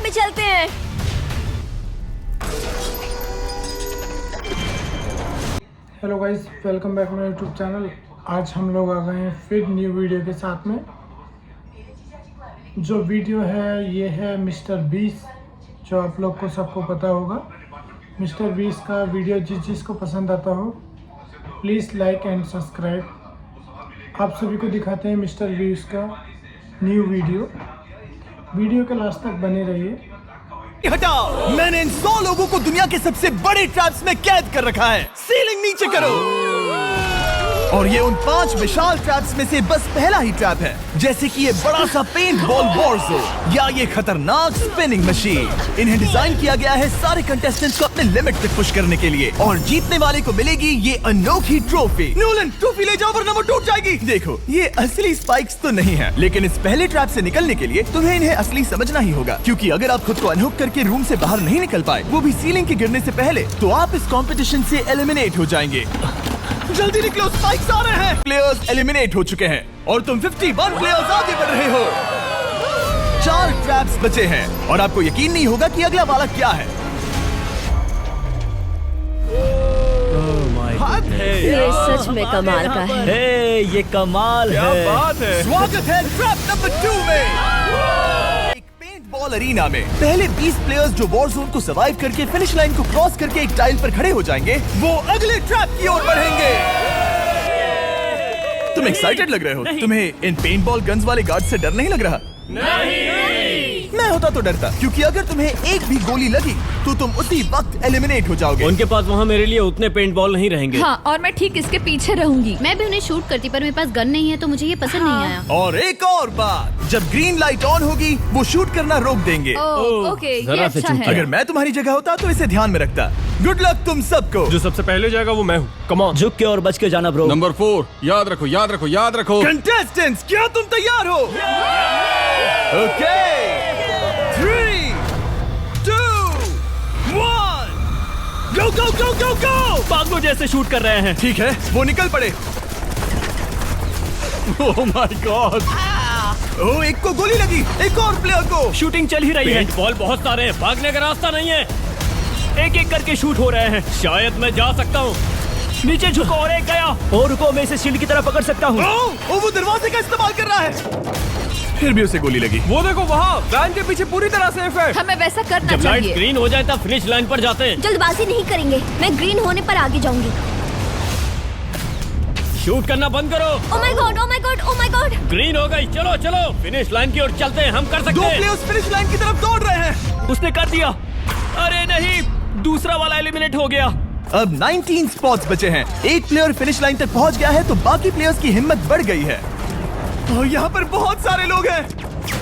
में चलते हैं। Hello guys, welcome back my YouTube channel. आज हम लोग आ गए हैं फिर न्यू वीडियो के साथ में। जो वीडियो है ये है मिस्टर बीस, जो आप लोग को सबको पता होगा। मिस्टर बीस का वीडियो जिसको पसंद आता हो प्लीज़ लाइक एंड सब्सक्राइब। आप सभी को दिखाते हैं मिस्टर बीस का न्यू वीडियो के लास्ट तक बने रहिए। हटाओ, मैंने इन 100 लोगों को दुनिया के सबसे बड़े ट्रैप्स में कैद कर रखा है। सीलिंग नीचे करो। और ये उन 5 विशाल ट्रैप्स में से बस पहला ही ट्रैप है, जैसे कि ये बड़ा सा पेंट बॉल वॉरज़ो या ये खतरनाक स्पिनिंग मशीन। इन्हें डिजाइन किया गया है सारे कंटेस्टेंट्स को अपने लिमिट तक पुश करने के लिए, और जीतने वाले को मिलेगी ये अनोखी ट्रॉफी। नोलन, ट्रॉफी ले जाओ वरना वो टूट जाएगी। देखो, ये असली स्पाइक्स तो नहीं है, लेकिन इस पहले ट्रैप से निकलने के लिए तुम्हें इन्हें असली समझना ही होगा, क्योंकि अगर आप खुद को अनहुक करके रूम से बाहर नहीं निकल पाए, वो भी सीलिंग के गिरने से पहले, तो आप इस कंपटीशन से एलिमिनेट हो जाएंगे। जल्दी निकलो, स्पाइक्स आ रहे हैं। प्लेयर्स एलिमिनेट हो चुके हैं और तुम 51 प्लेयर्स आगे बढ़ रहे हो। 4 ट्रैप्स बचे हैं और आपको यकीन नहीं होगा कि अगला वाला क्या है। ये सच में कमाल का है। हे, ये कमाल है। बात है। स्वागत है ट्रैप नंबर 2 में। एक पेंट बॉल अरीना में पहले 20 प्लेयर्स जो वॉर जोन को सर्वाइव करके फिनिश लाइन को क्रॉस करके एक टाइल पर खड़े हो जाएंगे, वो अगले ट्रैप की ओर बढ़ेंगे। तुम एक्साइटेड लग रहे हो? तुम्हें इन पेंट बॉल गन्स वाले गार्ड से डर नहीं लग रहा? नहीं। मैं होता तो डरता, क्योंकि अगर तुम्हें एक भी गोली लगी तो तुम उसी वक्त एलिमिनेट हो जाओगे। उनके पास वहाँ मेरे लिए उतने पेंट बॉल नहीं रहेंगे। हाँ, और मैं ठीक इसके पीछे रहूंगी। मैं भी उन्हें शूट करती, पर मेरे पास गन नहीं है तो मुझे ये पसंद नहीं आया। और एक और बात, जब ग्रीन लाइट ऑन होगी वो शूट करना रोक देंगे। ओके, ये जरा से अच्छा चूक है। अगर मैं तुम्हारी जगह होता तो इसे ध्यान में रखता। गुड लक तुम सबको। जो सबसे पहले जाएगा वो मैं हूँ। Come on. झुक के और बच के जाना ब्रो। नंबर 4, याद रखो याद रखो याद रखो। कंटेस्टेंट्स, क्या तुम तैयार हो? ओके, 3, 2, 1, गो गो गो गो गो। पागलों जैसे शूट कर रहे हैं। ठीक है, वो निकल पड़े। Oh my God. ओह, एक को गोली लगी, एक और प्लेयर को। शूटिंग चल ही रही है। पेंट बॉल बहुत सारे हैं, भागने का रास्ता नहीं है। एक एक करके शूट हो रहे हैं। शायद मैं जा सकता हूँ। नीचे झुको और एक गया। और रुको, मैं इसे शील्ड की तरह पकड़ सकता हूँ। ओह, वो दरवाजे का इस्तेमाल कर रहा है। फिर भी उसे गोली लगी। वो देखो वहाँ, वैन के पीछे पूरी तरह सेफ है। हमें वैसा करना जब लाइट चाहिए। ग्रीन हो जाए तब फिनिश लाइन पर जाते हैं। जल्दबाजी नहीं करेंगे, मैं ग्रीन होने पर आगे जाऊंगी। शूट करना बंद करो। Oh my God, oh my God, oh my God. Green हो गई, चलो चलो फिनिश लाइन की ओर चलते हैं, हम कर 2 सकते हैं। प्लेयर्स फिनिश लाइन की तरफ दौड़ रहे हैं। उसने कर दिया। अरे नहीं, दूसरा वाला एलिमिनेट हो गया। अब 19 स्पॉट्स बचे हैं। एक प्लेयर फिनिश लाइन तक पहुंच गया है, तो बाकी प्लेयर्स की हिम्मत बढ़ गई है। और यहाँ पर बहुत सारे लोग हैं।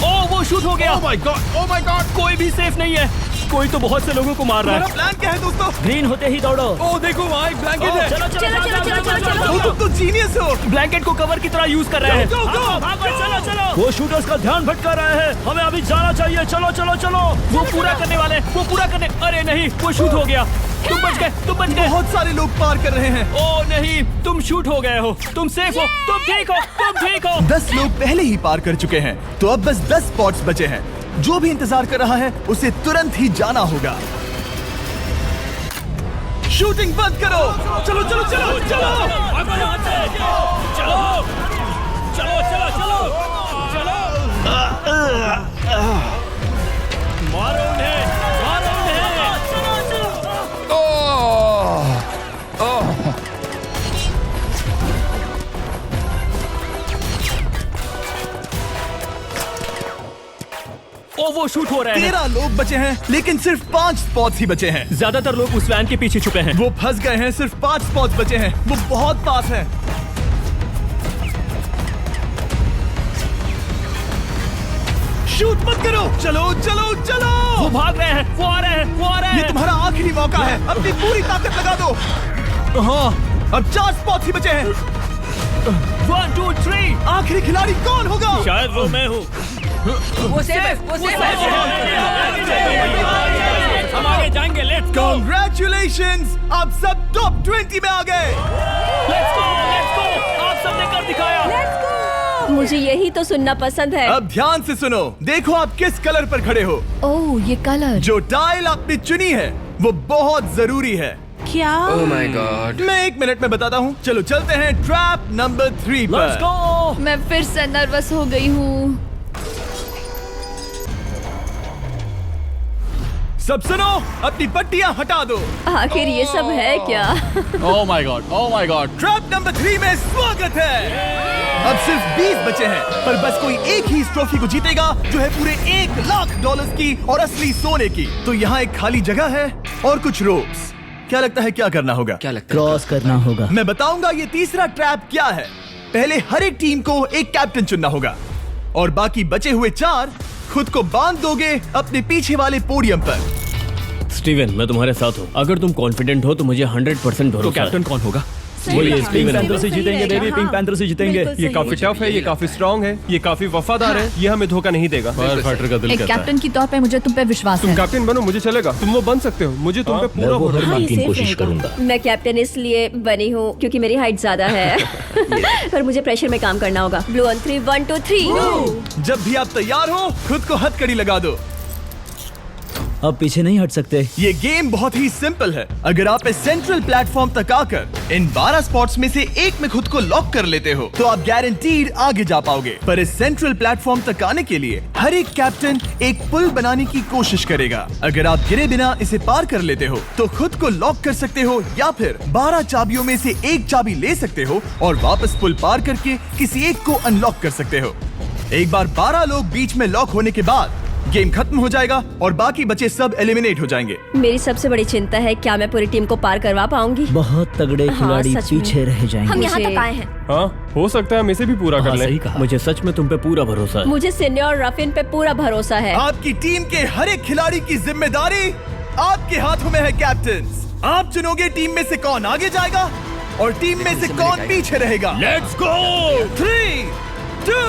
ओह, वो शूट हो गया। Oh my God, oh my God. कोई भी सेफ नहीं है। कोई तो बहुत से लोगों को मार रहा तुम्हारा है। प्लान क्या है दोस्तों? ग्रीन होते ही दौड़ो। ओह देखो वहाँ एक ब्लैंकेट है। चलो चलो चलो, चलो, चलो, चलो, चलो। ओह, तुम तो जीनियस हो। ब्लैंकेट को कवर की तरह यूज कर रहे हैं। Go, go, go। भागो, चलो चलो। वो शूटर्स का ध्यान भटका रहे हैं। हमें अभी जाना चाहिए। चलो चलो चलो। वो पूरा करने वाले, वो पूरा करने। अरे नहीं, वो शूट हो गया। तुम बच गए, तुम बच गए। बहुत सारे लोग पार कर रहे हैं। ओह नहीं, तुम शूट हो गए हो। तुम सेफ हो, तुम ठीक हो, तुम ठीक हो। 10 लोग पहले ही पार कर चुके हैं, तो अब बस 10 स्पॉट्स बचे हैं। जो भी इंतजार कर रहा है उसे तुरंत ही जाना होगा। शूटिंग बंद करो। चलो चलो चलो चलो। भागो यहाँ से। चलो चलो चलो चलो चलो। मारो उन्हें, मारो उन्हें। ओ, वो शूट हो रहे हैं। 13 लोग बचे हैं, लेकिन सिर्फ 5 स्पॉट्स ही बचे हैं। ज्यादातर लोग उस वैन के पीछे छुपे हैं। वो फंस गए हैं, सिर्फ 5 स्पॉट्स बचे हैं। वो बहुत पास है। शूट मत करो। चलो चलो चलो। वो भाग रहे हैं, वो आ रहे हैं, वो आ रहे ये हैं। तुम्हारा आखिरी मौका है, अपनी पूरी ताकत लगा दो। हाँ, अब 4 स्पॉट्स ही बचे हैं। 1 2 3। आखिरी खिलाड़ी कौन होगा? शायद वो मैं हूँ। वो सेफ, वो सेफ। हम आगे जाएंगे, लेट्स गो। Congratulations! आप सब टॉप 20 में आ गए। Let's go, let's go. आप सबने कर दिखाया। मुझे यही तो सुनना पसंद है। अब ध्यान से सुनो, देखो आप किस कलर पर खड़े हो। ओह ये कलर। जो टाइल आपने चुनी है वो बहुत जरूरी है। क्या? Oh my God. मैं 1 मिनट में बताता हूँ। चलो चलते हैं ट्रैप नंबर 3 लेट्स पर। गो। मैं फिर से नर्वस हो गई हूँ। सब सुनो, अपनी पट्टियां हटा दो। आखिर ये सब है क्या? Oh my God, oh my God. Trap number 3 में स्वागत है। अब सिर्फ 20 बचे हैं, पर बस कोई एक ही इस ट्रॉफी को जीतेगा जो है पूरे $1,00,000 की और असली सोने की। तो यहाँ एक खाली जगह है और कुछ रोप्स। क्या लगता है क्या करना होगा? क्या लगता है? क्रॉस करना होगा। मैं बताऊंगा ये तीसरा ट्रैप क्या है। पहले हर एक टीम को एक कैप्टन चुनना होगा और बाकी बचे हुए 4 खुद को बांध दोगे अपने पीछे वाले पोडियम पर। स्टीवन, मैं तुम्हारे साथ हूँ। अगर तुम कॉन्फिडेंट हो तो मुझे 100% भरोसा है। तो कैप्टन कौन होगा? वही पिंक स्टीवन पैंथर से जीतेंगे बेबी, पिंक पैंथर से जीतेंगे। बिल्कुल ये सही काफी टफ है, ये काफी स्ट्रांग है, ये काफी वफादार है, ये हमें धोखा नहीं देगा। फायर फाइटर का दिल एक कहता है। कैप्टन की तौर पे मुझे तुम पे विश्वास तुम है। कैप्टन बनो, मुझे चलेगा। तुम वो बन सकते हो, मुझे तुम पे पूरा भरोसा हाँ, ये की safe कोशिश रहेगा। करूंगा। मैं कैप्टन इसलिए बनी हूँ क्योंकि मेरी हाइट ज्यादा है। पर मुझे प्रेशर में काम करना होगा। Blue on 3, 1 2 3। जब भी आप तैयार हो खुद को हथकड़ी लगा दो। अब पीछे नहीं हट सकते। ये गेम बहुत ही सिंपल है। अगर आप इस सेंट्रल प्लेटफॉर्म तक आकर इन 12 स्पॉट्स में से एक में खुद को लॉक कर लेते हो तो आप गारंटीड आगे जा पाओगे। पर इस सेंट्रल प्लेटफॉर्म तक आने के लिए हर एक कैप्टन एक पुल बनाने की कोशिश करेगा। अगर आप गिरे बिना इसे पार कर लेते हो तो खुद को लॉक कर सकते हो या फिर 12 चाबियों में से एक चाबी ले सकते हो और वापस पुल पार करके किसी एक को अनलॉक कर सकते हो। एक बार 12 लोग बीच में लॉक होने के बाद गेम खत्म हो जाएगा और बाकी बचे सब एलिमिनेट हो जाएंगे। मेरी सबसे बड़ी चिंता है क्या मैं पूरी टीम को पार करवा पाऊंगी। बहुत तगड़े हाँ, खिलाड़ी सच में। पीछे रह जाएंगे। हम यहाँ मुझे- तक आए हैं। हाँ, हो सकता है हम इसे भी पूरा कर लें। सही कहा। मुझे सच में तुम पे पूरा भरोसा है। मुझे सीनियर रफिन पे पूरा भरोसा है। आपकी टीम के हर एक खिलाड़ी की जिम्मेदारी आपके हाथों में है कैप्टन। आप चुनोगे टीम में से कौन आगे जाएगा और टीम में से कौन पीछे रहेगा। Let's go. 3 2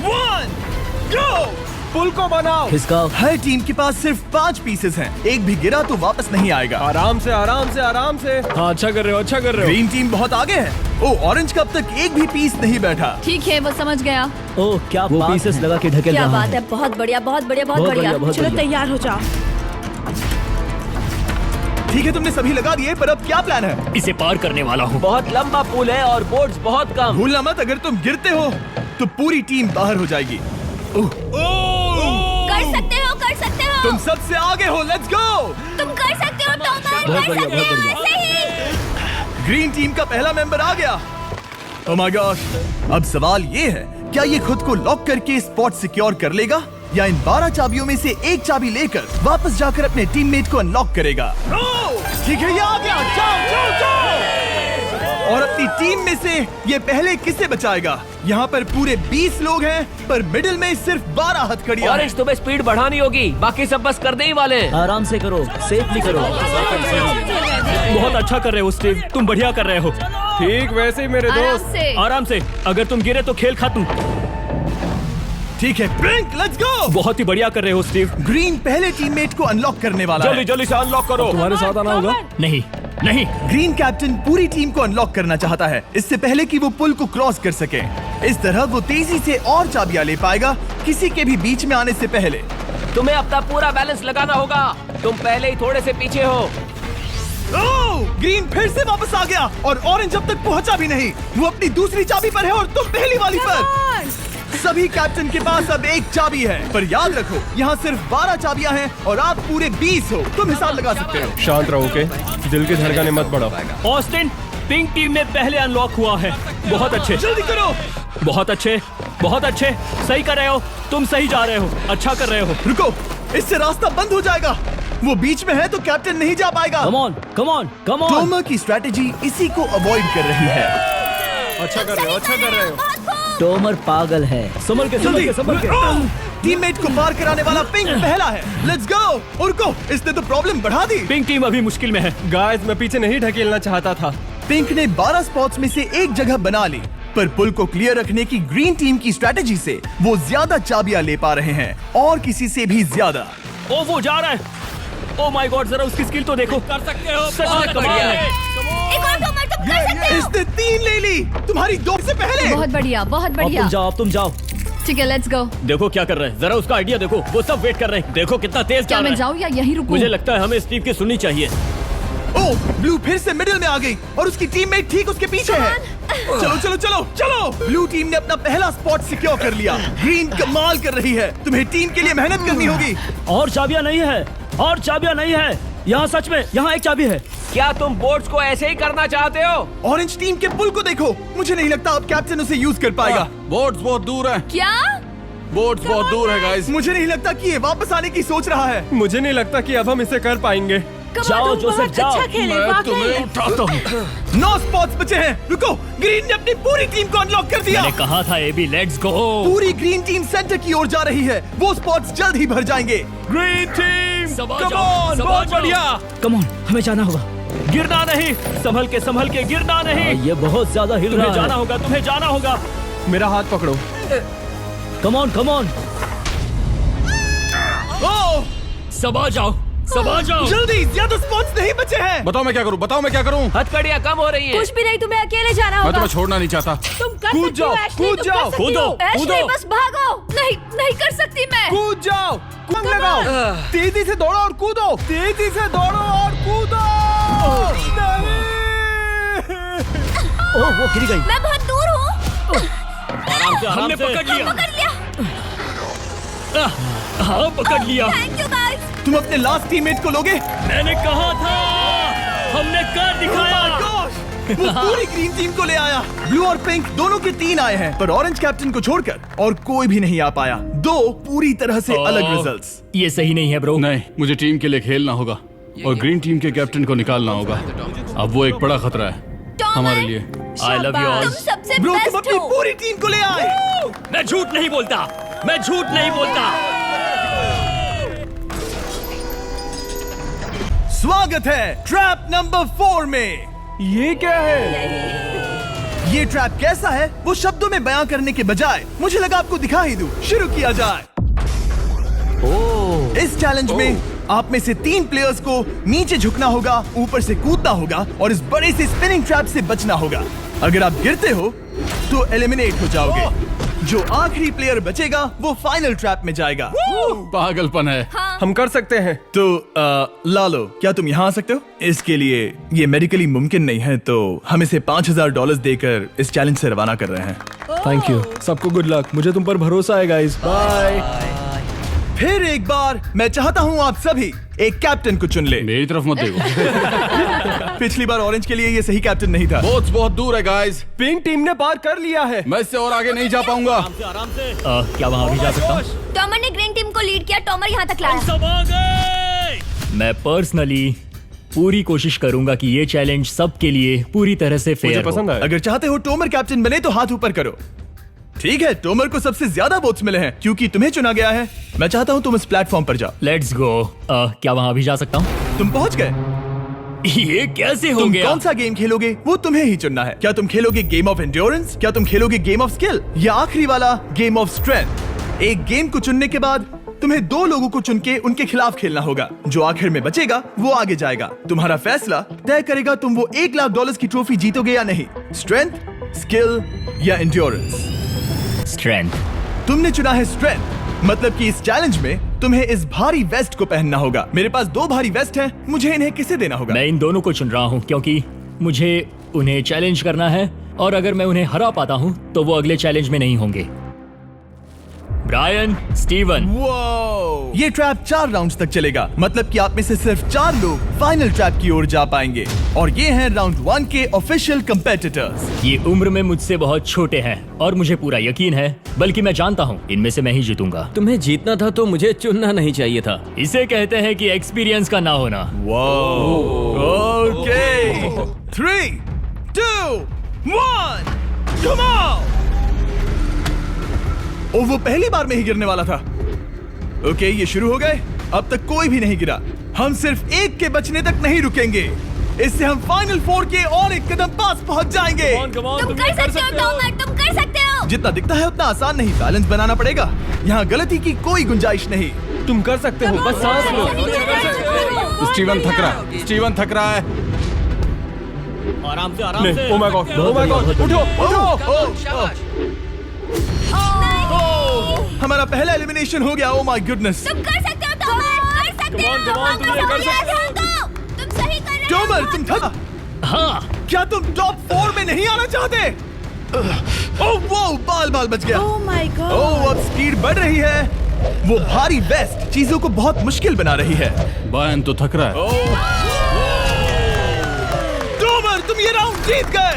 1 गो। पुल को बनाओ। खिसकाओ। हर टीम के पास सिर्फ 5 पीसेस हैं। एक भी गिरा तो वापस नहीं आएगा। आराम से, आराम से, आराम से। हाँ, अच्छा कर रहे हो, अच्छा कर रहे हो। ग्रीन टीम बहुत आगे है। ओ, ऑरेंज का अब तक एक भी पीस नहीं बैठा। ठीक है, वो समझ गया। ओह क्या वो पीसेस लगा के ढकेल क्या रहा बात है। बहुत बढ़िया, बहुत बढ़िया, बहुत बढ़िया। बहुत चलो बढ़िया। तैयार हो जाओ। ठीक है, तुमने सभी लगा दिए, पर अब क्या प्लान है? इसे पार करने वाला हूँ। बहुत लंबा पुल है और बोर्ड्स बहुत कम। भूलना मत, अगर तुम गिरते हो तो पूरी टीम बाहर हो जाएगी। कर सकते हो, कर सकते हो। तुम सबसे आगे हो। Let's go. तुम कर सकते हो टॉमर, बहुत कर बढ़िया, सकते बहुत हो। बढ़िया। ऐसे ही। ग्रीन टीम का पहला मेंबर आ गया। Oh my gosh. अब सवाल ये है, क्या ये खुद को लॉक करके स्पॉट सिक्योर कर लेगा या इन 12 चाबियों में से एक चाबी लेकर वापस जाकर अपने टीममेट को अनलॉक करेगा? ठीक है, ये आ गया। जाओ जाओ जाओ। और अपनी टीम में से ये पहले किसे बचाएगा? यहाँ पर पूरे 20 लोग हैं, पर मिडिल में सिर्फ 12 हथकड़ियां हैं। तुम्हें स्पीड बढ़ानी होगी, बाकी सब बस करने ही वाले। आराम से करो, सेफली करो। बहुत अच्छा कर रहे हो स्टीव, तुम बढ़िया कर रहे हो। ठीक वैसे ही मेरे आराम दोस्त। से। आराम से। अगर तुम गिरे तो खेल खत्म। ठीक है, ब्लिंक, लेट्स गो। बहुत ही बढ़िया कर रहे हो स्टीव। ग्रीन पहले टीममेट को अनलॉक करने वाला है। जल्दी जल्दी से अनलॉक करो। तुम्हारे साथ आना होगा। नहीं नहीं। ग्रीन कैप्टन पूरी टीम को अनलॉक करना चाहता है इससे पहले कि वो पुल को क्रॉस कर सके। इस तरह वो तेजी से और चाबियां ले पाएगा किसी के भी बीच में आने से पहले। तुम्हें अपना पूरा बैलेंस लगाना होगा, तुम पहले ही थोड़े से पीछे हो। ओह, ग्रीन फिर से वापस आ गया और ऑरेंज अब तक पहुंचा भी नहीं। वो अपनी दूसरी चाबी पर है और तुम पहली वाली पर। सभी कैप्टन के पास अब एक चाबी है, पर याद रखो यहाँ सिर्फ 12 चाबियां हैं और आप पूरे 20 हो। तुम हिसाब लगा सकते हो। शांत रहो, ओके? दिल की धड़कनें मत बढ़ाओ। ऑस्टिन, पिंक टीम में पहले अनलॉक हुआ है। बहुत अच्छे, जल्दी करो। बहुत अच्छे, बहुत अच्छे। सही कर रहे हो, तुम सही जा रहे हो, अच्छा कर रहे हो। रुको, इससे रास्ता बंद हो जाएगा। वो बीच में है तो कैप्टन नहीं जा पाएगा। Come on, come on, come on. Tomar की स्ट्रेटेजी इसी को अवॉइड कर रही है। अच्छा कर रहे हो, अच्छा कर रहे हो। टोमर पागल है। संभल के, संभल के, संभल के। टीममेट को पार कराने वाला पिंक पहला है। Let's go. रुको, इसने तो प्रॉब्लम बढ़ा दी। पिंक टीम अभी मुश्किल में है। गाइस, मैं पीछे नहीं ढकेलना चाहता था। पिंक ने 12 स्पॉट्स में से एक जगह बना ली, पर पुल को क्लियर रखने की ग्रीन टीम की स्ट्रेटेजी से वो ज्यादा चाबियां ले पा रहे हैं और किसी से भी ज्यादा। ओ वो जा रहा है। ओ माय गॉड, जरा उसकी स्किल तो देखो। कर सकते हो, सच में कमाल है। एक और टॉमर, इसने 3 ले ली तुम्हारी 2 से पहले। बहुत बढ़िया, बहुत अब बढ़िया। तुम जाओ। ठीक है, लेट्स गो। देखो क्या कर रहे हैं, जरा उसका आइडिया देखो, वो सब वेट कर रहे हैं। देखो कितना तेज क्या जा मैं रहा है। जाऊँ या यहीं रुकूं? मुझे लगता है हमें स्टीव की सुननी चाहिए। ओ, ब्लू फिर से मिडिल में आ गई और उसकी टीममेट ठीक उसके पीछे है। चलो चलो चलो चलो। ब्लू टीम ने अपना पहला स्पॉट सिक्योर कर लिया। ग्रीन कमाल कर रही है। तुम्हें टीम के लिए मेहनत करनी होगी। और चाबियां नहीं है, और चाबियां नहीं है। यहाँ सच में, यहाँ एक चाबी है। क्या तुम बोट्स को ऐसे ही करना चाहते हो? ऑरेंज टीम के पुल को देखो। मुझे नहीं लगता अब कैप्टन उसे यूज कर पाएगा। बोट्स बहुत दूर है, क्या? बोट्स बहुत दूर है गाइस। मुझे नहीं लगता कि ये वापस आने की सोच रहा है। मुझे नहीं लगता कि अब हम इसे कर पाएंगे। जाओ जोसेफ जाओ। मैं तुम्हें उठाता हूँ। 9 स्पॉट्स बचे हैं। रुको, ग्रीन ने अपनी पूरी टीम को अनलॉक कर दिया। मैंने कहा था एबी, लेट्स गो। पूरी ग्रीन टीम सेंटर की ओर जा रही है। वो स्पॉट्स जल्द ही भर जाएंगे। ग्रीन टीम, सबा कम जाओ, ऑन, सबा बहुत जाओ। बढ़िया। कम ऑन, हमें जाना होगा। गिरना नहीं, संभल के गिरना नहीं। ये बहुत ज्यादा हिल रहा है। जाना होगा, तुम्हें जाना होगा। मेरा हाथ पकड़ो। Come on. ओह, सबा जाओ। जल्दी, ज्यादा स्पॉट्स नहीं बचे हैं। बताओ मैं क्या करूं? हथकड़ियाँ कम हो रही हैं। कुछ भी नहीं, तुम्हें अकेले जाना मैं होगा। तुम्हें छोड़ना नहीं चाहता। तुम कर कूद सकती हो, जाओ, एशली, कूद तुम जाओ, कर सकती हो। कूदो, एशली, कूदो। बस भागो। नहीं कर सकती मैं। कूद जाओ, कूद लगाओ। तेजी से दौड़ो और कूदो, तेजी से दौड़ो और कूदो। ओह, वो गिर गई। मैं बहुत दूर हूँ। आराम से, हमने पकड़ लिया। पकड़ लिया। हाँ, पकड़ लिया। Thank you guys. तुम अपने लास्ट टीममेट को लोगे? मैंने कहा था, हमने कर दिखाया। Oh my gosh! वो पूरी ग्रीन टीम को ले आया। ब्लू और पिंक दोनों के 3 आए हैं, पर ऑरेंज कैप्टन को छोड़कर और कोई भी नहीं आ पाया। 2 पूरी तरह से अलग रिजल्ट्स। ये सही नहीं है ब्रो। नहीं, मुझे टीम के लिए खेलना होगा और ग्रीन टीम के कैप्टन को निकालना होगा। अब वो एक बड़ा खतरा है हमारे लिए। I love you all. तुम सबसे ब्रो, तुम बेस्ट अपनी हो। पूरी टीम को ले आए। मैं झूठ नहीं बोलता। स्वागत है ट्रैप नंबर 4 में। ये क्या है? ये ट्रैप कैसा है वो शब्दों में बयां करने के बजाय मुझे लगा आपको दिखा ही दूं। शुरू किया जाए। इस चैलेंज में आप में से 3 प्लेयर्स को नीचे झुकना होगा, ऊपर से कूदना होगा और इस बड़े से स्पिनिंग ट्रैप से बचना होगा। अगर आप गिरते हो तो एलिमिनेट हो जाओगे। जो आखिरी प्लेयर बचेगा वो फाइनल ट्रैप में जाएगा। पागलपन है। हम कर सकते हैं। तो लालो, क्या तुम यहाँ आ सकते हो? इसके लिए ये मेडिकली मुमकिन नहीं है, तो हम इसे $5000 देकर इस चैलेंज से रवाना कर रहे हैं। Thank you. सबको गुड लक। मुझे तुम पर भरोसा है गाइस। बाय। फिर एक बार मैं चाहता हूँ आप सभी एक कैप्टन को चुन ले। मेरी तरफ मत देखो। पिछली बार ऑरेंज के लिए ये सही कैप्टन नहीं था। बोट्स बहुत दूर है गाइस। पिंक टीम ने पार कर लिया है। मैं इससे और आगे नहीं जा पाऊंगा। आराम से। क्या वहाँ भी जा सकता हूँ? टॉमर ने ग्रीन टीम को लीड किया। टॉमर यहाँ तक लाया। सब आ गए। मैं पर्सनली पूरी कोशिश करूंगा कि ये चैलेंज सबके लिए पूरी तरह से मुझे फेयर हो। पसंद आया। अगर चाहते हो टोमर कैप्टन बने तो हाथ ऊपर करो। ठीक है, टोमर को सबसे ज्यादा वोट्स मिले हैं क्योंकि तुम्हें चुना गया है। मैं चाहता हूँ तुम इस प्लेटफॉर्म पर जाओ। Let's go. क्या वहाँ भी जा सकता हूँ? तुम पहुँच गए। ये कैसे हो तुम गया? कौन सा गेम खेलोगे वो तुम्हें ही चुनना है। क्या तुम खेलोगे गेम ऑफ एंड्योरेंस, क्या तुम खेलोगे गेम ऑफ स्किल, या आखिरी वाला गेम ऑफ स्ट्रेंथ? एक गेम को चुनने के बाद तुम्हें 2 लोगों को चुन के उनके खिलाफ खेलना होगा। जो आखिर में बचेगा वो आगे जाएगा। तुम्हारा फैसला तय करेगा तुम वो $1,00,000 की ट्रॉफी जीतोगे या नहीं। स्ट्रेंथ, स्किल या एंड्योरेंस? स्ट्रेंथ। तुमने चुना है स्ट्रेंथ। मतलब कि इस चैलेंज में तुम्हें इस भारी वेस्ट को पहनना होगा। मेरे पास 2 भारी वेस्ट हैं, मुझे इन्हें किसे देना होगा? मैं इन दोनों को चुन रहा हूँ क्योंकि मुझे उन्हें चैलेंज करना है और अगर मैं उन्हें हरा पाता हूँ तो वो अगले चैलेंज में नहीं होंगे। Brian, Steven. वो ये ट्रैप 4 राउंड्स तक चलेगा। मतलब कि आप में से सिर्फ 4 लोग फाइनल ट्रैप की ओर जा पाएंगे और ये हैं राउंड 1 के ऑफिशियल कंपेटिटर्स। ये उम्र में मुझसे बहुत छोटे हैं और मुझे पूरा यकीन है, बल्कि मैं जानता हूँ इनमें से मैं ही जीतूंगा। तुम्हें जीतना था तो मुझे चुनना नहीं चाहिए था। इसे कहते हैं कि एक्सपीरियंस का ना होना। Okay, 3, 2, 1, come on. और वो पहली बार में ही गिरने वाला था। ओके, ये शुरू हो गए। अब तक कोई भी नहीं गिरा। हम सिर्फ एक के बचने तक नहीं रुकेंगे। इससे हम फाइनल 4 के और एक कदम पास पहुंच जाएंगे। तुम कर सकते हो टॉमर, तुम कर सकते हो। जितना दिखता है उतना आसान नहीं, बैलेंस बनाना पड़ेगा। यहाँ गलती की कोई गुंजाइश नहीं। तुम कर सकते हो, बस सांस लो। स्टीवन थक रहा है। आराम से आराम से। Oh my God, oh my God, उठो उठो। हमारा पहला एलिमिनेशन हो गया। Oh my goodness. तुम कर सकते हो टॉमर, कर सकते हो। तुम ये कर सकते हो। तुम सही कर रहे हो। टॉमर तुम था। हाँ, क्या तुम टॉप 4 में नहीं आना चाहते? ओह वो बाल बाल बच गया। Oh my God. ओह अब स्पीड बढ़ रही है। वो भारी वेस्ट चीजों को बहुत मुश्किल बना रही है। बायन तो थक रहा है। टॉमर तुम ये राउंड जीत गए।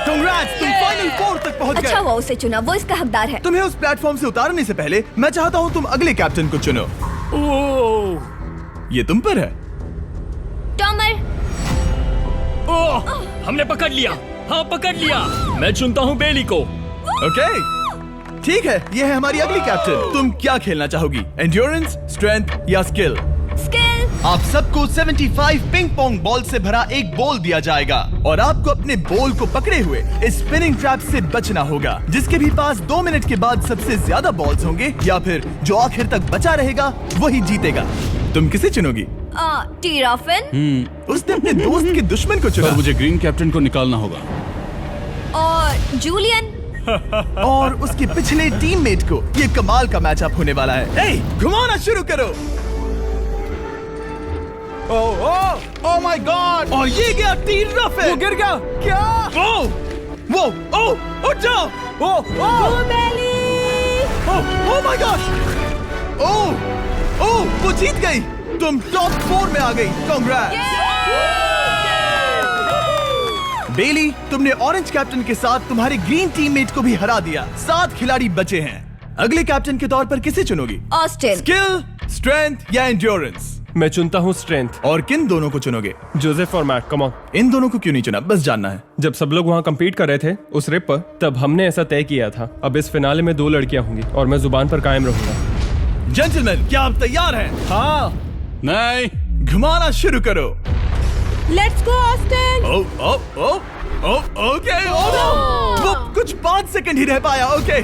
कांग्रेट्स, तुम फाइनल 4 तक पहुंच अच्छा गए। हुआ उसे चुना, वो इसका हकदार है। तुम्हें उस प्लेटफॉर्म से उतारने से पहले मैं चाहता हूँ तुम अगले कैप्टन को चुनो। ये तुम पर है। टॉमर, ओह, हमने पकड़ लिया। हाँ पकड़ लिया। मैं चुनता हूँ बेली को। ओके ठीक है, ये है हमारी अगली कैप्टन। तुम क्या खेलना चाहोगी, एंड्योरेंस, स्ट्रेंथ या स्किल? स्किल। आप सबको 75 पिंग पोंग बॉल से भरा एक बॉल दिया जाएगा और आपको अपने बॉल को पकड़े हुए इस स्पिनिंग ट्रैप से बचना होगा। जिसके भी पास 2 मिनट के बाद सबसे ज्यादा बॉल्स होंगे या फिर जो आखिर तक बचा रहेगा वही जीतेगा। तुम किसे चुनोगी? टीराफिन उसने अपने दोस्त के दुश्मन को चुना पर मुझे ग्रीन कैप्टन को निकालना होगा। और जूलियन। और उसके पिछले टीममेट को। ये कमाल का मैचअप होने वाला है। ए, घुमाना शुरू करो। Oh my God. और ये गया टीराफिन। वो गिर गया क्या? वो उठ जाओ। Oh my God. ओह वो जीत गई। तुम टॉप 4 में आ गई। कांग्रेट्स। बेली, तुमने ऑरेंज कैप्टन के साथ तुम्हारे ग्रीन टीममेट को भी हरा दिया। 7 खिलाड़ी बचे हैं। अगले कैप्टन के तौर पर किसे चुनोगी? ऑस्टिन। स्किल, स्ट्रेंथ या एंड्योरेंस? मैं चुनता हूँ स्ट्रेंथ। और किन दोनों को चुनोगे? जोसेफ और मैट, कम ऑन। इन दोनों को क्यों नहीं चुना, बस जानना है। जब सब लोग वहाँ कम्पीट कर रहे थे उस रिप पर, तब हमने ऐसा तय किया था। अब इस फिनाले में 2 लड़कियां होंगी और मैं जुबान पर कायम रहूंगा। जेंटलमैन, क्या आप तैयार हैं? हाँ। नहीं, घुमाना शुरू करो। Let's go Austin. ओके। वो कुछ 5 सेकंड ही रह पाया। ओके,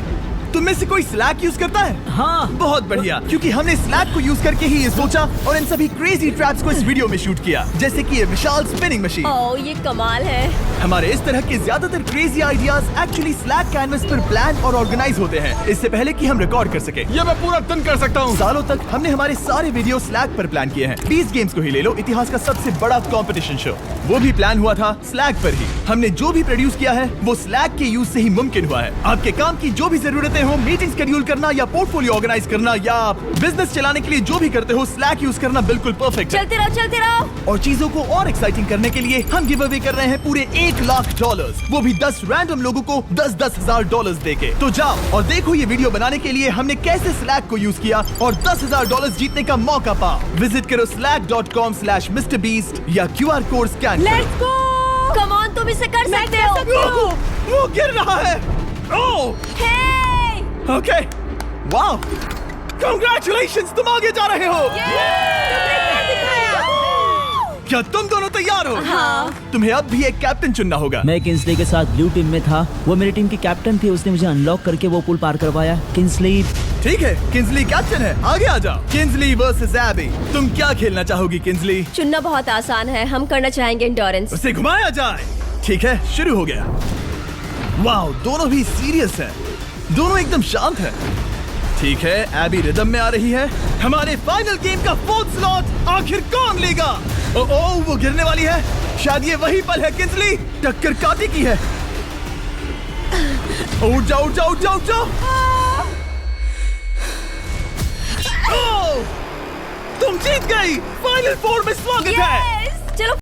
तुम में से कोई स्लैक यूज करता है? हाँ। बहुत बढ़िया, क्योंकि हमने स्लैक को यूज करके ही ये सोचा और इन सभी क्रेजी ट्रैप्स को इस वीडियो में शूट किया, जैसे कि ये विशाल स्पिनिंग मशीन। ओह ये कमाल है। हमारे इस तरह के ज्यादातर crazy ideas actually slack canvas पर प्लान और ऑर्गेनाइज होते हैं, इससे पहले कि हम रिकॉर्ड कर सके। ये मैं पूरा दिन कर सकता हूँ। सालों तक हमने हमारे सारे वीडियो स्लैक पर प्लान किए हैं। 20 गेम्स को ही ले लो, इतिहास का सबसे बड़ा कंपटीशन शो, वो भी प्लान हुआ था स्लैक पर ही। हमने जो भी प्रोड्यूस किया है वो स्लैक के यूज से ही मुमकिन हुआ है। आपके काम की जो भी जरूरतें हो, मीटिंग शेड्यूल करना या पोर्टफोलियो ऑर्गेनाइज करना या बिजनेस चलाने के लिए जो भी करते हो, स्लैक यूज करना बिल्कुल परफेक्ट है। चलते रहो, चलते रहो। और चीजों को और एक्साइटिंग करने के लिए हम गिव अवे कर रहे हैं पूरे $1,00,000, वो भी 10 रैंडम लोगों को $10,000 देके। तो जाओ और देखो ये वीडियो बनाने के लिए हमने कैसे स्लैक को यूज किया और $10,000 जीतने का मौका पा। विजिट करो slack.com/MrBeast या QR कोड स्कैन करो। Let's go. कम ऑन, तुम इसे कर सकते हो। वो गिर रहा है। ओह ओके, वाओ, कांग्रेचुलेशंस, तुम आगे जा रहे हो। क्या तुम दोनों तैयार हो? हाँ। तुम्हें अब भी एक कैप्टन चुनना होगा। मैं किंसली के साथ ब्लू टीम में था। वो मेरी टीम की कैप्टन थी, उसने मुझे अनलॉक करके वो पुल पार करवाया। किंसली। ठीक है, किंसली कैप्टन है, आगे आ जाओ। किंसली वर्सेस एबी, तुम क्या खेलना चाहोगी किंसली? चुनना बहुत आसान है, हम करना चाहेंगे एंड्योरेंस। उसे घुमाया जाए। ठीक है, शुरू हो गया। वाओ, दोनों भी सीरियस हैं, दोनों एकदम शांत हैं। ठीक है, एबी रिदम में आ रही है। हमारे फाइनल गेम का 4th स्लॉट आखिर कौन लेगा? ओह वो गिरने वाली है। शायद ये वही पल है किंसली, टक्कर काटी की है। उठ जाओ, उठ जाओ, उठ जाओ, उठ जाओ। ओह, तुम जीत गई। फाइनल 4 में स्वागत है।